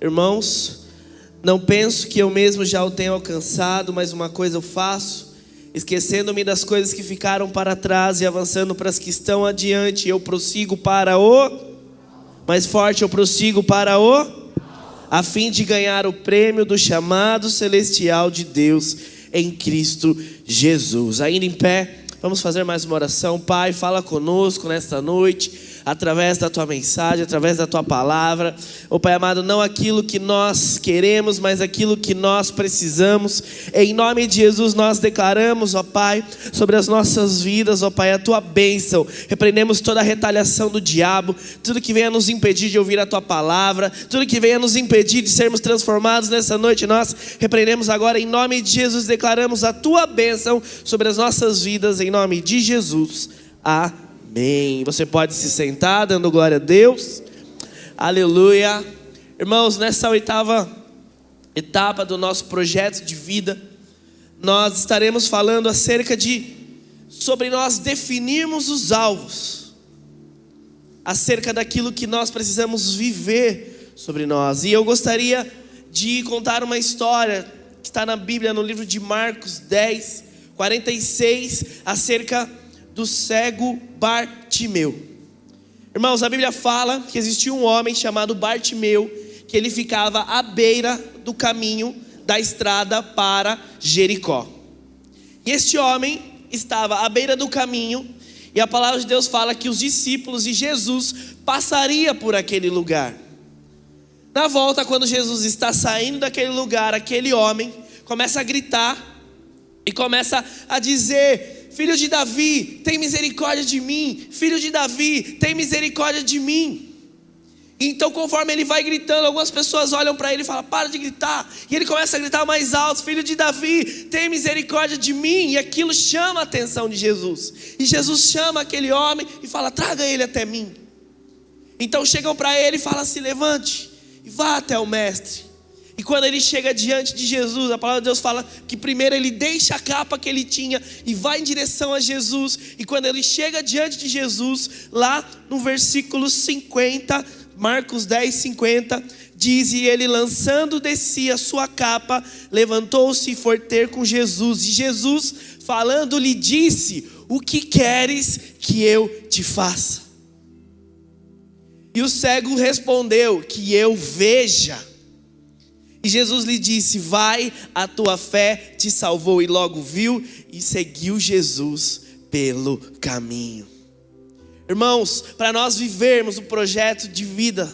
Irmãos, não penso que eu mesmo já o tenha alcançado, mas uma coisa eu faço, esquecendo-me das coisas que ficaram para trás e avançando para as que estão adiante, eu prossigo para mais forte, eu prossigo para a fim de ganhar o prêmio do chamado celestial de Deus em Cristo Jesus. Ainda em pé, vamos fazer mais uma oração. Pai, fala conosco nesta noite, através da tua mensagem, através da tua palavra. Ó Pai amado, não aquilo que nós queremos, mas aquilo que nós precisamos. Em nome de Jesus nós declaramos, ó Pai, sobre as nossas vidas, ó Pai, a tua bênção. Repreendemos toda a retaliação do diabo, tudo que venha nos impedir de ouvir a tua palavra, tudo que venha nos impedir de sermos transformados nessa noite, nós repreendemos agora em nome de Jesus, declaramos a tua bênção sobre as nossas vidas, em nome de Jesus. Amém. Você pode se sentar, dando glória a Deus. Aleluia. Irmãos, nessa oitava etapa do nosso projeto de vida, nós estaremos falando sobre nós definirmos os alvos, acerca daquilo que nós precisamos viver sobre nós. E eu gostaria de contar uma história que está na Bíblia, no livro de Marcos 10, 46, acerca do cego Bartimeu. Irmãos, a Bíblia fala que existia um homem chamado Bartimeu, que ele ficava à beira do caminho da estrada para Jericó. E este homem estava à beira do caminho, e a palavra de Deus fala que os discípulos e Jesus passaria por aquele lugar. Na volta, quando Jesus está saindo daquele lugar, aquele homem começa a gritar e começa a dizer: filho de Davi, tem misericórdia de mim. Filho de Davi, tem misericórdia de mim. Então, conforme ele vai gritando, algumas pessoas olham para ele e falam: para de gritar. E ele começa a gritar mais alto: filho de Davi, tem misericórdia de mim. E aquilo chama a atenção de Jesus. E Jesus chama aquele homem e fala: traga ele até mim. Então chegam para ele e falam: se levante e vá até o mestre. E quando ele chega diante de Jesus, a palavra de Deus fala que primeiro ele deixa a capa que ele tinha e vai em direção a Jesus. E quando ele chega diante de Jesus, lá no versículo 50, Marcos 10, 50, diz: e ele, lançando de si a sua capa, levantou-se e foi ter com Jesus. E Jesus, falando, lhe disse: o que queres que eu te faça? E o cego respondeu: que eu veja. E Jesus lhe disse: vai, a tua fé te salvou. E logo viu e seguiu Jesus pelo caminho. Irmãos, para nós vivermos o projeto de vida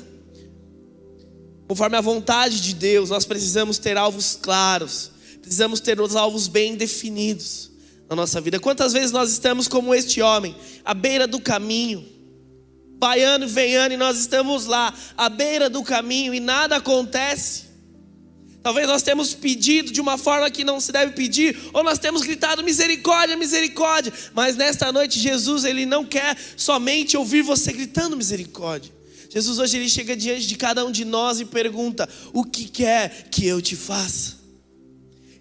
conforme a vontade de Deus, nós precisamos ter alvos claros, precisamos ter os alvos bem definidos na nossa vida. Quantas vezes nós estamos como este homem, à beira do caminho, vaiando e venhando, e nós estamos lá, à beira do caminho, e nada acontece. Talvez nós temos pedido de uma forma que não se deve pedir, ou nós temos gritado: misericórdia, misericórdia. Mas nesta noite Jesus, ele não quer somente ouvir você gritando misericórdia. Jesus hoje ele chega diante de cada um de nós e pergunta: o que quer que eu te faça?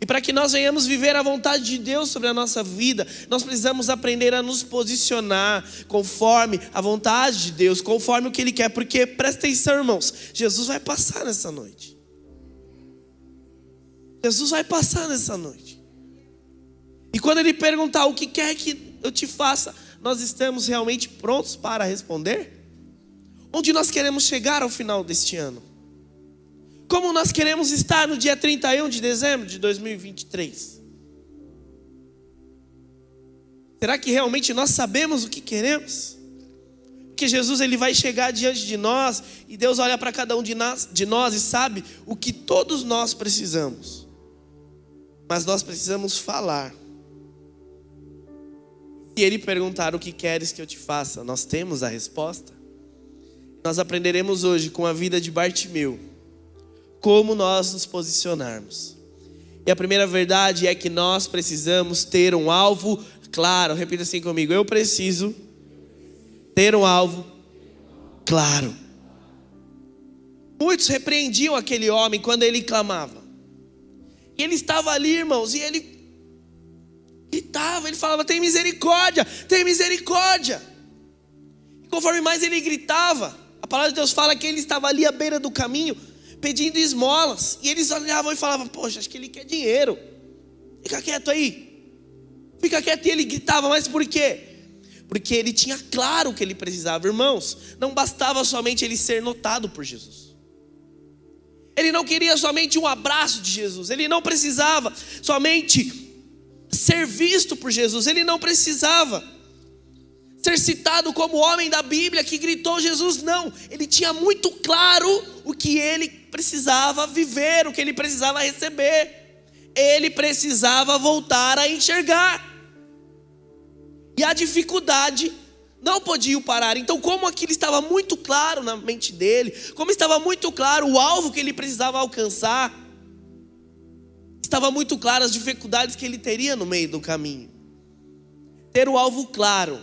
E para que nós venhamos viver a vontade de Deus sobre a nossa vida, nós precisamos aprender a nos posicionar conforme a vontade de Deus, conforme o que Ele quer. Porque, presta atenção, irmãos, Jesus vai passar nessa noite. Jesus vai passar nessa noite. E quando Ele perguntar: o que quer que eu te faça? Nós estamos realmente prontos para responder? Onde nós queremos chegar ao final deste ano? Como nós queremos estar no dia 31 de dezembro de 2023? Será que realmente nós sabemos o que queremos? Porque Jesus ele vai chegar diante de nós, e Deus olha para cada um de nós e sabe o que todos nós precisamos. Mas nós precisamos falar. Se Ele perguntar: o que queres que eu te faça? Nós temos a resposta. Nós aprenderemos hoje com a vida de Bartimeu como nós nos posicionarmos. E a primeira verdade é que nós precisamos ter um alvo claro. Repita assim comigo: eu preciso ter um alvo claro. Muitos repreendiam aquele homem quando ele clamava. E ele estava ali, irmãos, e ele gritava, ele falava: tem misericórdia, tem misericórdia. E conforme mais ele gritava, a palavra de Deus fala que ele estava ali à beira do caminho, pedindo esmolas. E eles olhavam e falavam: poxa, acho que ele quer dinheiro. Fica quieto aí. Fica quieto. E ele gritava: mas por quê? Porque ele tinha claro o que ele precisava. Irmãos, não bastava somente ele ser notado por Jesus. Ele não queria somente um abraço de Jesus. Ele não precisava somente ser visto por Jesus. Ele não precisava ser citado como homem da Bíblia que gritou Jesus. Não, ele tinha muito claro o que ele precisava viver, o que ele precisava receber. Ele precisava voltar a enxergar. E a dificuldade não podia o parar. Então, como aquilo estava muito claro na mente dele, como estava muito claro o alvo que ele precisava alcançar, estava muito claro as dificuldades que ele teria no meio do caminho. Ter o alvo claro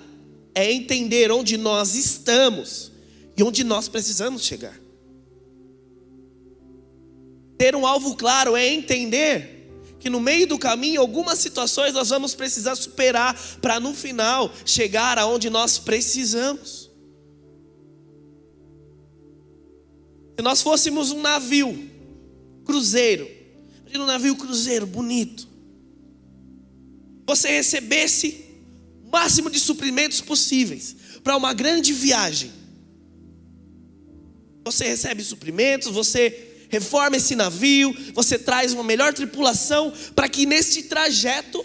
é entender onde nós estamos e onde nós precisamos chegar. Ter um alvo claro é entender que no meio do caminho algumas situações nós vamos precisar superar para no final chegar aonde nós precisamos. Se nós fôssemos um navio cruzeiro, imagina um navio cruzeiro bonito, você recebesse o máximo de suprimentos possíveis para uma grande viagem. Você recebe suprimentos, você reforma esse navio, você traz uma melhor tripulação para que neste trajeto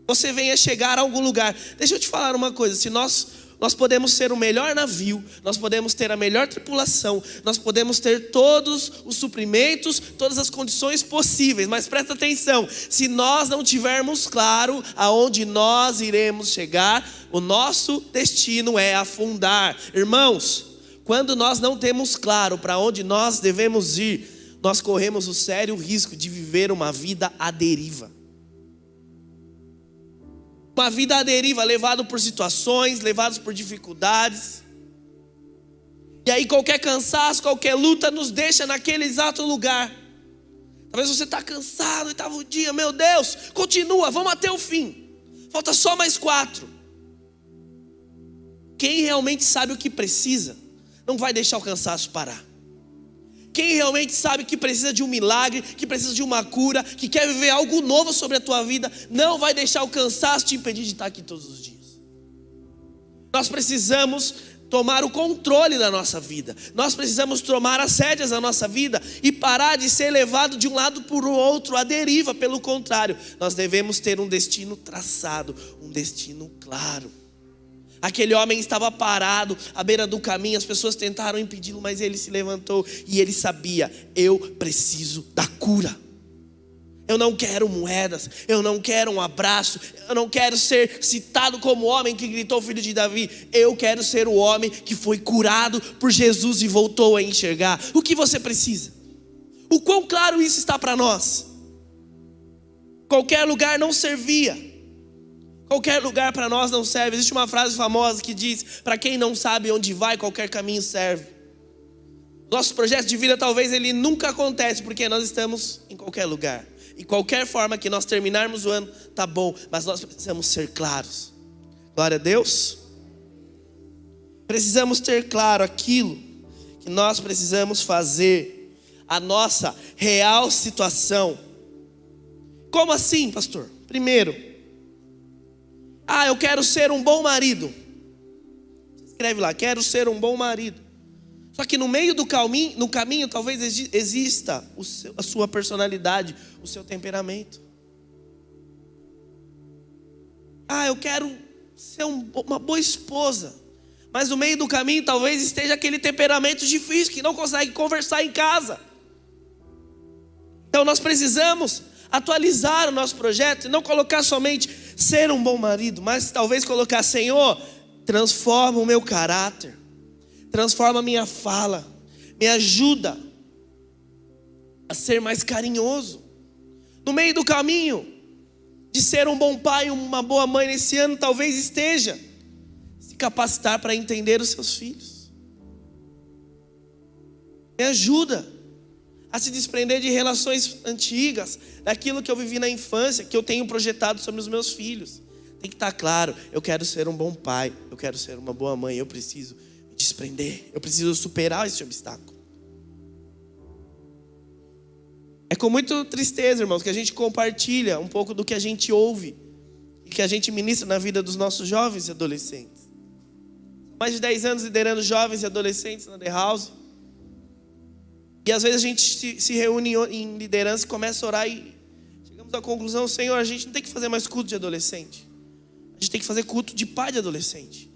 você venha chegar a algum lugar. Deixa eu te falar uma coisa: se nós podemos ser o melhor navio, nós podemos ter a melhor tripulação, nós podemos ter todos os suprimentos, todas as condições possíveis, mas presta atenção, se nós não tivermos claro aonde nós iremos chegar, o nosso destino é afundar. Irmãos, quando nós não temos claro para onde nós devemos ir, nós corremos o sério risco de viver uma vida à deriva. Uma vida à deriva, levado por situações, levados por dificuldades. E aí qualquer cansaço, qualquer luta nos deixa naquele exato lugar. Talvez você está cansado, oitavo dia, meu Deus, continua, vamos até o fim. Falta só mais 4. Quem realmente sabe o que precisa, não vai deixar o cansaço parar. Quem realmente sabe que precisa de um milagre, que precisa de uma cura, que quer viver algo novo sobre a tua vida, não vai deixar o cansaço te impedir de estar aqui todos os dias. Nós precisamos tomar o controle da nossa vida. Nós precisamos tomar as rédeas da nossa vida e parar de ser levado de um lado para o outro, à deriva. Pelo contrário, nós devemos ter um destino traçado, um destino claro. Aquele homem estava parado à beira do caminho, as pessoas tentaram impedi-lo, mas ele se levantou e ele sabia: eu preciso da cura. Eu não quero moedas, eu não quero um abraço, eu não quero ser citado como o homem que gritou filho de Davi. Eu quero ser o homem que foi curado por Jesus e voltou a enxergar. O que você precisa? O quão claro isso está para nós? Qualquer lugar não servia. Qualquer lugar para nós não serve. Existe uma frase famosa que diz: para quem não sabe onde vai, qualquer caminho serve. Nosso projeto de vida talvez ele nunca acontece, porque nós estamos em qualquer lugar. E qualquer forma que nós terminarmos o ano, tá bom, mas nós precisamos ser claros. Glória a Deus. Precisamos ter claro aquilo que nós precisamos fazer, a nossa real situação. Como assim, pastor? Primeiro, eu quero ser um bom marido. Escreve lá: quero ser um bom marido. Só que no meio do caminho, no caminho talvez exista a sua personalidade, o seu temperamento. Eu quero ser uma boa esposa. Mas no meio do caminho talvez esteja aquele temperamento difícil, que não consegue conversar em casa. Então nós precisamos atualizar o nosso projeto e não colocar somente ser um bom marido, mas talvez colocar: Senhor, transforma o meu caráter, transforma a minha fala, me ajuda a ser mais carinhoso. No meio do caminho de ser um bom pai, uma boa mãe nesse ano, talvez esteja se capacitar para entender os seus filhos. Me ajuda a se desprender de relações antigas, daquilo que eu vivi na infância, que eu tenho projetado sobre os meus filhos. Tem que estar claro: eu quero ser um bom pai, eu quero ser uma boa mãe, eu preciso me desprender, eu preciso superar esse obstáculo. É com muita tristeza, irmãos, que a gente compartilha um pouco do que a gente ouve e que a gente ministra na vida dos nossos jovens e adolescentes. Mais de 10 anos liderando jovens e adolescentes na The House. E às vezes a gente se reúne em liderança e começa a orar e chegamos à conclusão: Senhor, a gente não tem que fazer mais culto de adolescente. A gente tem que fazer culto de pai de adolescente.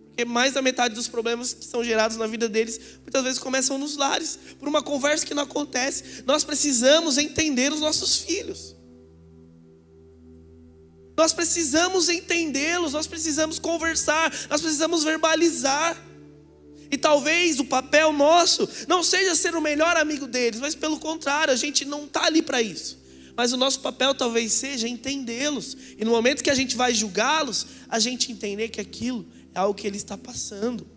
Porque mais da metade dos problemas que são gerados na vida deles, muitas vezes começam nos lares, por uma conversa que não acontece. Nós precisamos entender os nossos filhos. Nós precisamos entendê-los, nós precisamos conversar, nós precisamos verbalizar. E talvez o papel nosso não seja ser o melhor amigo deles, mas pelo contrário, a gente não está ali para isso. Mas o nosso papel talvez seja entendê-los. E no momento que a gente vai julgá-los, a gente entender que aquilo é algo que ele está passando.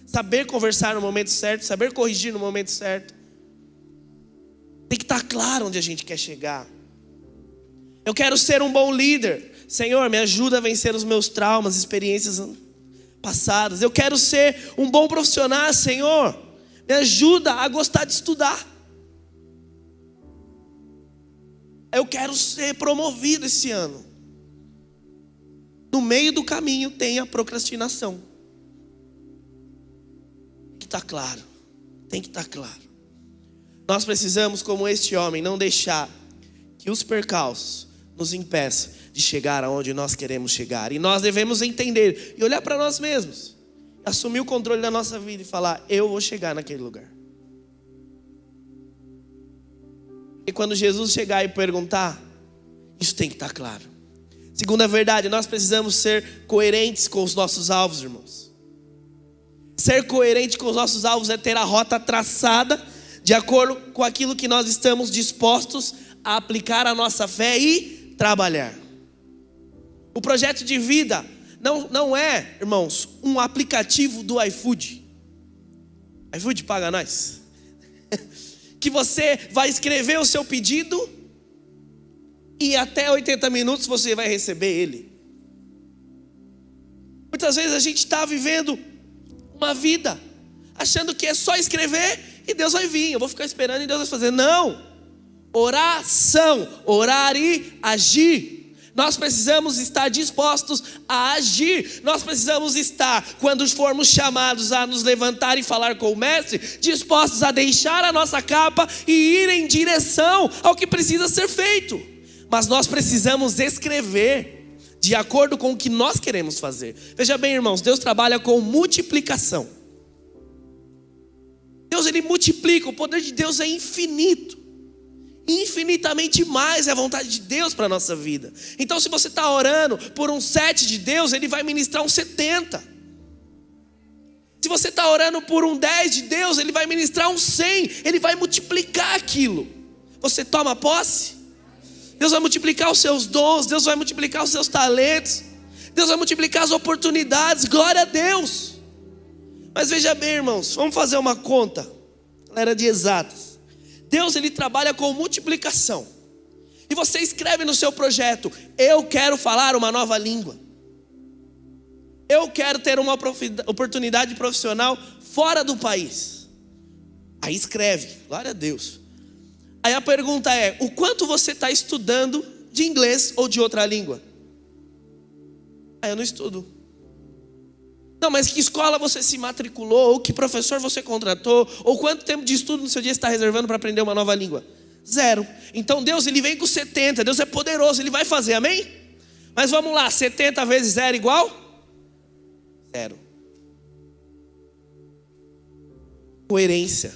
Saber conversar no momento certo, saber corrigir no momento certo. Tem que estar claro onde a gente quer chegar. Eu quero ser um bom líder. Senhor, me ajuda a vencer os meus traumas, experiências passadas. Eu quero ser um bom profissional, Senhor. Me ajuda a gostar de estudar. Eu quero ser promovido esse ano. No meio do caminho tem a procrastinação. Tem que estar claro. Tem que estar claro. Nós precisamos, como este homem, não deixar que os percalços nos impeçam de chegar aonde nós queremos chegar. E nós devemos entender e olhar para nós mesmos, assumir o controle da nossa vida e falar: eu vou chegar naquele lugar. E quando Jesus chegar e perguntar, isso tem que estar claro. Segunda verdade, nós precisamos ser coerentes com os nossos alvos, irmãos. Ser coerente com os nossos alvos é ter a rota traçada de acordo com aquilo que nós estamos dispostos a aplicar a nossa fé e trabalhar. O projeto de vida não é, irmãos, um aplicativo do iFood. iFood paga nós. Que você vai escrever o seu pedido e até 80 minutos você vai receber ele. Muitas vezes a gente está vivendo uma vida achando que é só escrever e Deus vai vir. Eu vou ficar esperando e Deus vai fazer. Não. Oração, orar e agir. Nós precisamos estar dispostos a agir. Nós precisamos estar, quando formos chamados a nos levantar e falar com o mestre, dispostos a deixar a nossa capa e ir em direção ao que precisa ser feito. Mas nós precisamos escrever de acordo com o que nós queremos fazer. Veja bem, irmãos, Deus trabalha com multiplicação. Deus, ele multiplica. O poder de Deus é infinito. Infinitamente mais é a vontade de Deus para a nossa vida. Então, se você está orando por um 7 de Deus, ele vai ministrar um 70. Se você está orando por um 10 de Deus, ele vai ministrar um 100. Ele vai multiplicar aquilo. Você toma posse? Deus vai multiplicar os seus dons. Deus vai multiplicar os seus talentos. Deus vai multiplicar as oportunidades. Glória a Deus. Mas veja bem, irmãos, vamos fazer uma conta. Galera de exatas. Deus, ele trabalha com multiplicação. E você escreve no seu projeto: eu quero falar uma nova língua. Eu quero ter uma oportunidade profissional fora do país. Aí escreve, glória a Deus. Aí a pergunta é: o quanto você está estudando de inglês ou de outra língua? Aí eu não estudo. Não, mas que escola você se matriculou? Ou que professor você contratou? Ou quanto tempo de estudo no seu dia você está reservando para aprender uma nova língua? 0. Então Deus, ele vem com 70. Deus é poderoso, ele vai fazer, amém? Mas vamos lá, 70 vezes 0 igual? 0. Coerência.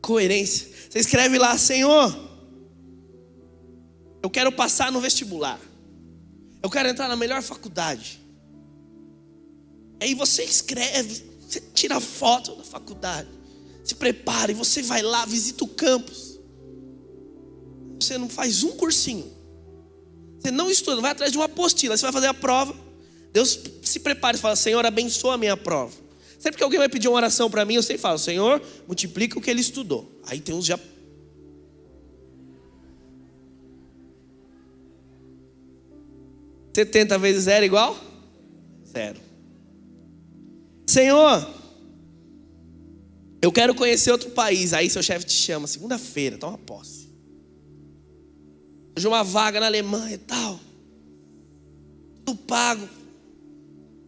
Coerência. Você escreve lá: Senhor, eu quero passar no vestibular. Eu quero entrar na melhor faculdade. Aí você escreve, você tira foto da faculdade, se prepara e você vai lá, visita o campus. Você não faz um cursinho. Você não estuda, vai atrás de uma apostila. Você vai fazer a prova. Deus se prepara e fala: Senhor, abençoa a minha prova. Sempre que alguém vai pedir uma oração para mim, eu sempre falo: Senhor, multiplica o que ele estudou. Aí tem uns já... 70 vezes 0 igual? 0. Senhor, Eu quero conhecer outro país. Aí seu chefe te chama, segunda-feira, toma posse. Hoje uma vaga na Alemanha e tal. Tudo pago.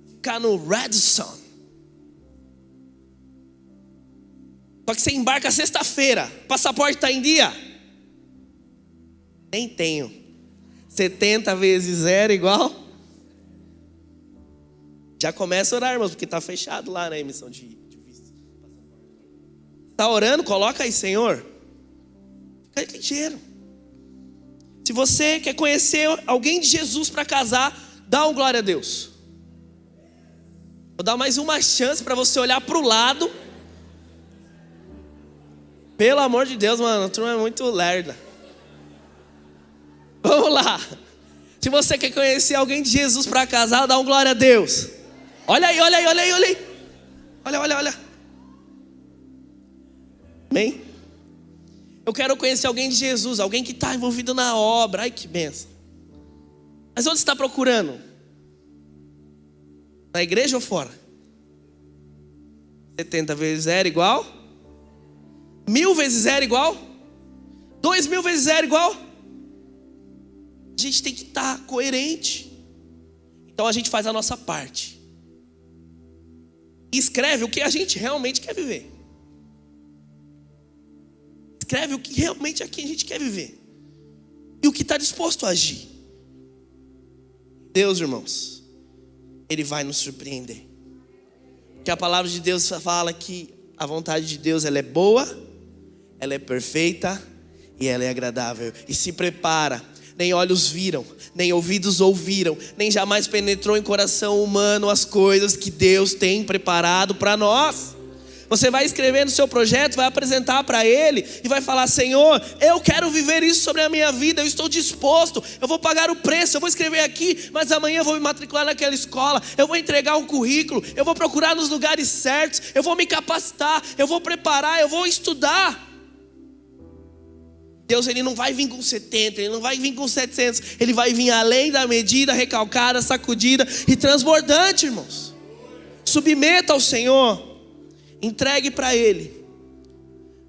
Ficar no Radisson. Só que você embarca sexta-feira. Passaporte está em dia? Nem tenho. 70 vezes 0 igual? Já começa a orar, irmãos, porque está fechado lá na emissão de visto. Está orando? Coloca aí, Senhor. Fica ligeiro. Se você quer conhecer alguém de Jesus para casar, dá um glória a Deus. Vou dar mais uma chance para você olhar para o lado. Pelo amor de Deus, mano, a turma é muito lerda. Vamos lá. Se você quer conhecer alguém de Jesus para casar, dá um glória a Deus. Olha aí, olha aí, olha aí, olha aí. Olha, olha, olha. Amém? Eu quero conhecer alguém de Jesus, alguém que está envolvido na obra. Ai, que benção. Mas onde você está procurando? Na igreja ou fora? 70 vezes 0 igual? 1000 vezes 0 igual? 2000 vezes 0 igual? A gente tem que estar coerente. Então a gente faz a nossa parte. E escreve o que a gente realmente quer viver. Escreve o que realmente aqui a gente quer viver. E o que está disposto a agir. Deus, irmãos, Ele vai nos surpreender. Porque a palavra de Deus fala que a vontade de Deus ela é boa, ela é perfeita e ela é agradável. E se prepara. Nem olhos viram, nem ouvidos ouviram, nem jamais penetrou em coração humano as coisas que Deus tem preparado para nós. Você vai escrever no seu projeto, vai apresentar para Ele e vai falar: Senhor, eu quero viver isso sobre a minha vida, eu estou disposto, eu vou pagar o preço, eu vou escrever aqui, mas amanhã eu vou me matricular naquela escola, eu vou entregar um currículo, eu vou procurar nos lugares certos, eu vou me capacitar, eu vou preparar, eu vou estudar. Deus, Ele não vai vir com 70, Ele não vai vir com 700, Ele vai vir além da medida, recalcada, sacudida e transbordante, irmãos. Submeta ao Senhor, entregue para Ele,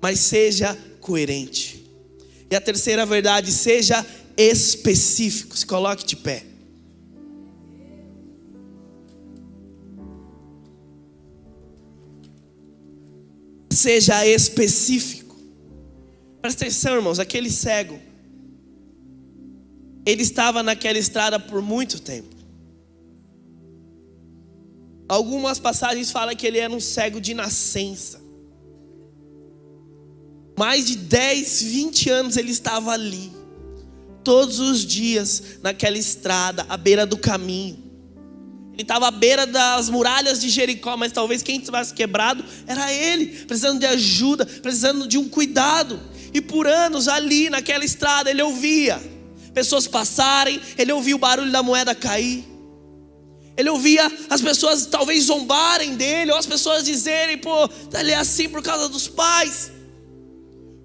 mas seja coerente. E a terceira verdade, seja específico. Se coloque de pé. Seja específico. Presta atenção, irmãos, aquele cego, ele estava naquela estrada por muito tempo. Algumas passagens falam que ele era um cego de nascença. Mais de 10, 20 anos ele estava ali, todos os dias naquela estrada, à beira do caminho. Ele estava à beira das muralhas de Jericó, mas talvez quem tivesse quebrado era ele, precisando de ajuda, precisando de um cuidado. E por anos ali naquela estrada ele ouvia pessoas passarem, ele ouvia o barulho da moeda cair, ele ouvia as pessoas talvez zombarem dele, ou as pessoas dizerem: pô, ele é assim por causa dos pais.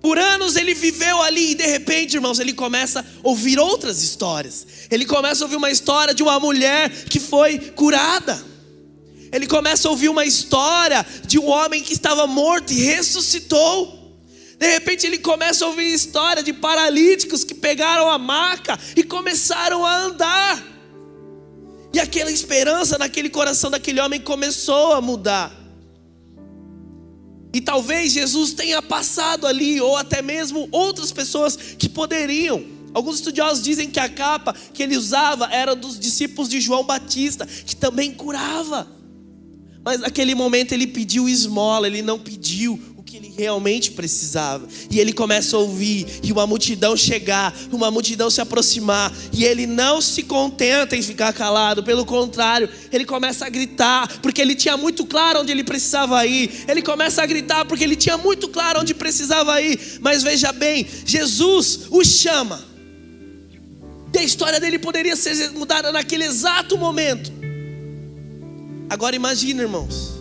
Por anos ele viveu ali e de repente, irmãos, ele começa a ouvir outras histórias. Ele começa a ouvir uma história de uma mulher que foi curada. Ele começa a ouvir uma história de um homem que estava morto e ressuscitou. De repente ele começa a ouvir história de paralíticos que pegaram a maca e começaram a andar. E aquela esperança naquele coração daquele homem começou a mudar. E talvez Jesus tenha passado ali, ou até mesmo outras pessoas que poderiam. Alguns estudiosos dizem que a capa que ele usava era dos discípulos de João Batista, que também curava. Mas naquele momento ele pediu esmola, ele não pediu o que ele realmente precisava. E ele começa a ouvir, e uma multidão chegar, uma multidão se aproximar, e ele não se contenta em ficar calado, pelo contrário, ele começa a gritar, porque ele tinha muito claro onde ele precisava ir. Ele começa a gritar porque ele tinha muito claro onde precisava ir. Mas veja bem, Jesus o chama, e a história dele poderia ser mudada naquele exato momento. Agora imagina, irmãos,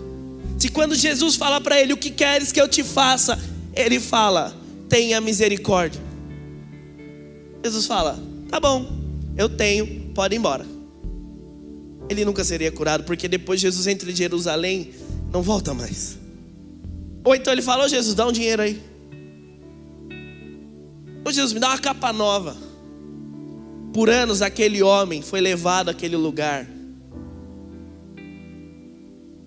se quando Jesus fala para ele: o que queres que eu te faça? Ele fala: tenha misericórdia. Jesus fala: tá bom, eu tenho, pode ir embora. Ele nunca seria curado, porque depois Jesus entra em Jerusalém, não volta mais. Ou então ele fala: ô Jesus, dá um dinheiro aí. Ô Jesus, me dá uma capa nova. Por anos aquele homem foi levado àquele lugar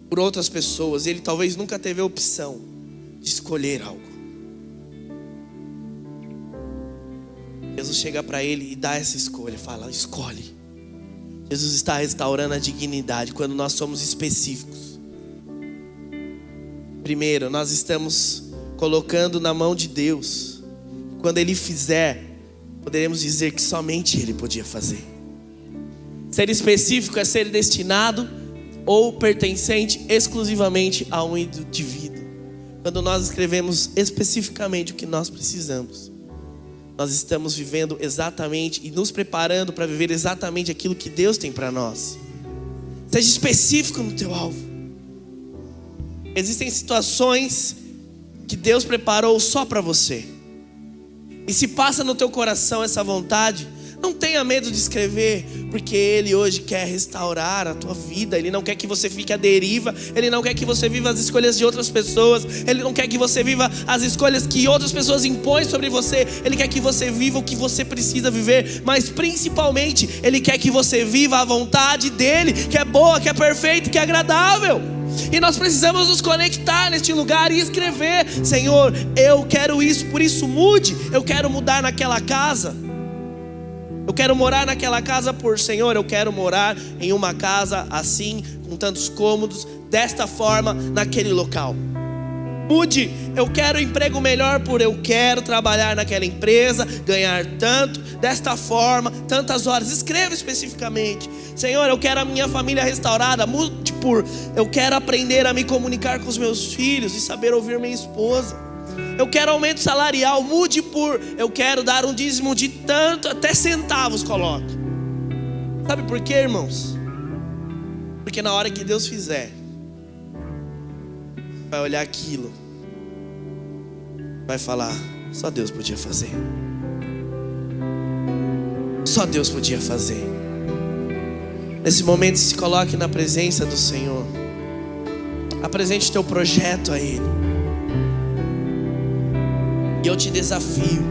por outras pessoas. Ele talvez nunca teve a opção de escolher algo. Jesus chega para ele e dá essa escolha. Fala: escolhe. Jesus está restaurando a dignidade quando nós somos específicos. Primeiro, nós estamos colocando na mão de Deus. Quando Ele fizer, poderemos dizer que somente Ele podia fazer. Ser específico é ser destinado ou pertencente exclusivamente a um indivíduo. Quando nós escrevemos especificamente o que nós precisamos, nós estamos vivendo exatamente e nos preparando para viver exatamente aquilo que Deus tem para nós. Seja específico no teu alvo. Existem situações que Deus preparou só para você. E se passa no teu coração essa vontade, não tenha medo de escrever, porque Ele hoje quer restaurar a tua vida. Ele não quer que você fique à deriva. Ele não quer que você viva as escolhas de outras pessoas. Ele não quer que você viva as escolhas que outras pessoas impõem sobre você. Ele quer que você viva o que você precisa viver. Mas principalmente, Ele quer que você viva a vontade dEle, que é boa, que é perfeita, que é agradável. E nós precisamos nos conectar neste lugar e escrever: Senhor, eu quero isso, por isso mude. Eu quero mudar naquela casa. Eu quero morar naquela casa por Senhor, eu quero morar em uma casa assim, com tantos cômodos, desta forma, naquele local. Mude, eu quero emprego melhor por eu quero trabalhar naquela empresa, ganhar tanto, desta forma, tantas horas. Escreva especificamente: Senhor, eu quero a minha família restaurada. Mude por eu quero aprender a me comunicar com os meus filhos e saber ouvir minha esposa. Eu quero aumento salarial. Mude por eu quero dar um dízimo de tanto, até centavos coloca. Sabe por quê, irmãos? Porque na hora que Deus fizer, vai olhar aquilo, vai falar: só Deus podia fazer. Só Deus podia fazer. Nesse momento, se coloque na presença do Senhor. Apresente teu projeto a Ele. E eu te desafio: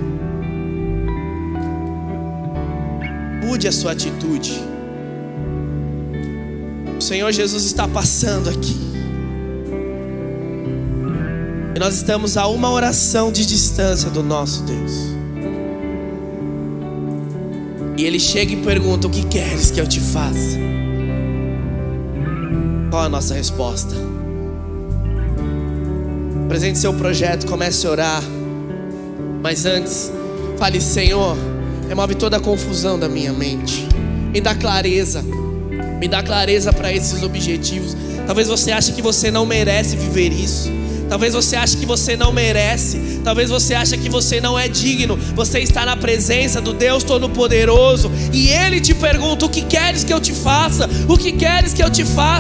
mude a sua atitude. O Senhor Jesus está passando aqui. E nós estamos a uma oração de distância do nosso Deus. E Ele chega e pergunta: o que queres que eu te faça? Qual a nossa resposta? Apresente seu projeto, comece a orar. Mas antes, fale: Senhor, remove toda a confusão da minha mente. Me dá clareza. Me dá clareza para esses objetivos. Talvez você ache que você não merece viver isso. Talvez você ache que você não merece. Talvez você ache que você não é digno. Você está na presença do Deus Todo-Poderoso. E Ele te pergunta: o que queres que eu te faça? O que queres que eu te faça?